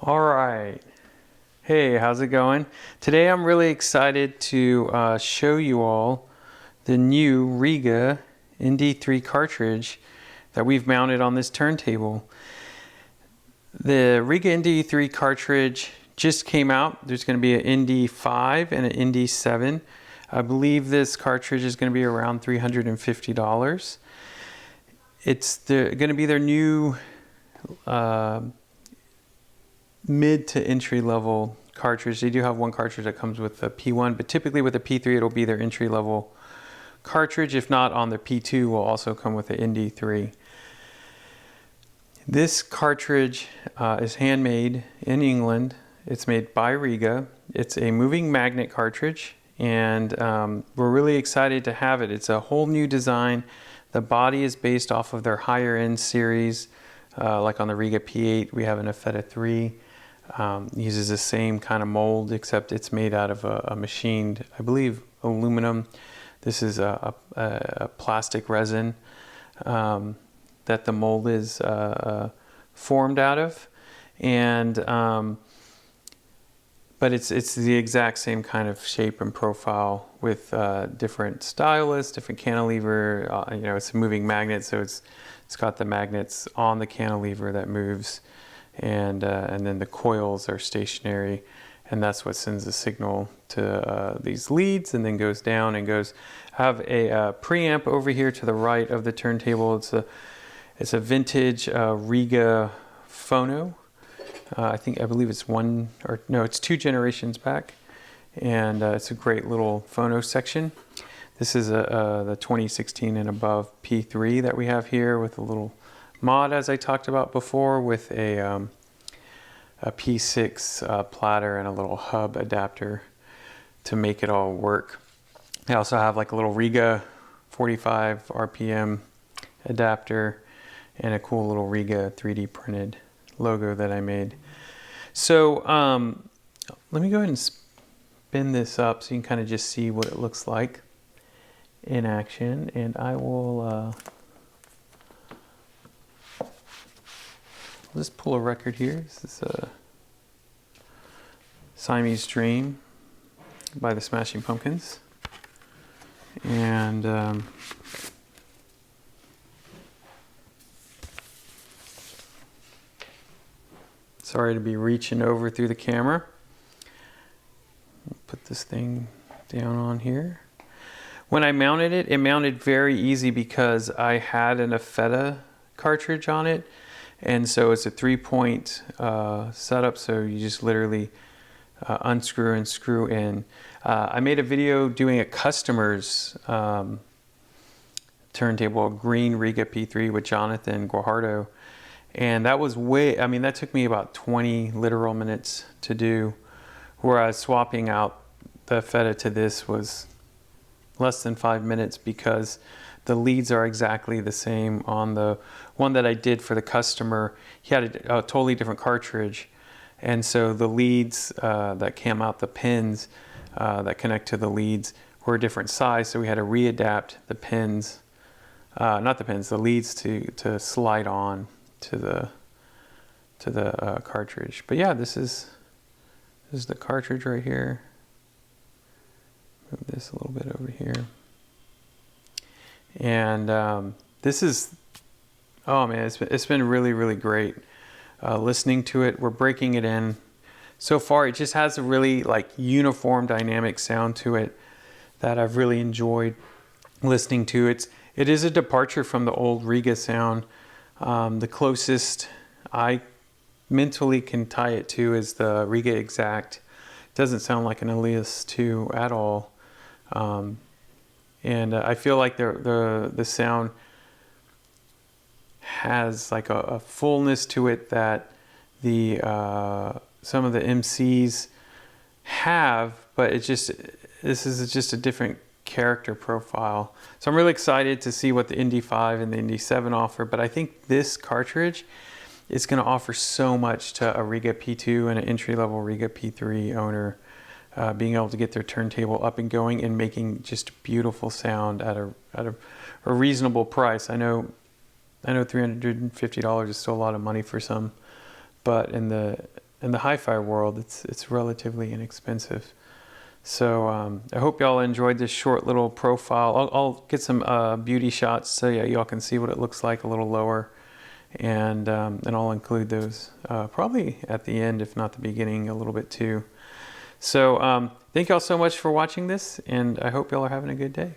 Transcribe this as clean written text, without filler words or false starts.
All right. Hey, how's it going? Today I'm really excited to show you all the new Rega Nd3 cartridge that we've mounted on this turntable. The Rega Nd3 cartridge just came out. There's going to be an Nd5 and an Nd7. I believe this cartridge is going to be around $350. It's going to be their new mid to entry level cartridge. They do have one cartridge that comes with a P1, but typically with a P3 it'll be their entry level cartridge. If not, on their P2 will also come with an Nd3. This cartridge is handmade in England. It's made by Rega. It's a moving magnet cartridge, and we're really excited to have it. It's a whole new design. The body is based off of their higher end series. Like on the Rega P8, we have an Nd3. Uses the same kind of mold, except it's made out of a machined, I believe, aluminum. This is a plastic resin that the mold is formed out of, and but it's the exact same kind of shape and profile with different stylus, different cantilever. It's a moving magnet, so it's got the magnets on the cantilever that moves, and then the coils are stationary, and that's what sends the signal to these leads, and then goes down and goes. I have a preamp over here to the right of the turntable. It's a vintage Rega phono. I believe it's it's 2 generations back, and it's a great little phono section. This is the 2016 and above P3 that we have here, with a little mod, as I talked about before, with a P6 platter and a little hub adapter to make it all work. I also have like a little Rega 45 RPM adapter and a cool little Rega 3D printed logo that I made. So let me go ahead and spin this up so you can kind of just see what it looks like in action, and I will let's pull a record here. This is a Siamese Dream by the Smashing Pumpkins, and sorry to be reaching over through the camera. Put this thing down on here. When I mounted it, it mounted very easy because I had an Nd3 cartridge on it, and so it's a 3-point setup, so you just literally unscrew and screw in. I made a video doing a customer's turntable, a green Rega P3 with Jonathan Guajardo, and that was that took me about 20 literal minutes to do, whereas swapping out the Nd3 to this was less than 5 minutes, because the leads are exactly the same. On the one that I did for the customer, he had a totally different cartridge, and so the leads that came out, the pins that connect to the leads, were a different size, so we had to readapt the pins, the leads to slide on to the cartridge. But yeah, this is the cartridge right here. Move this a little bit over here. And this is, oh man, it's been really, really great listening to it. We're breaking it in. So far, it just has a really uniform dynamic sound to it that I've really enjoyed listening to. It is a departure from the old Rega sound. The closest I mentally can tie it to is the Rega Exact. It doesn't sound like an Elias 2 at all. And I feel like the sound has like a fullness to it that some of the MCs have, but this is just a different character profile. So I'm really excited to see what the Nd5 and the Nd7 offer, but I think this cartridge is going to offer so much to a Rega P2 and an entry-level Rega P3 owner, being able to get their turntable up and going and making just beautiful sound at a reasonable price. I know $350 is still a lot of money for some, but in the in the HiFi world, it's relatively inexpensive. So I hope y'all enjoyed this short little profile. I'll get some beauty shots so yeah, y'all can see what it looks like a little lower, and I'll include those probably at the end, if not the beginning, a little bit too. So thank y'all so much for watching this, and I hope y'all are having a good day.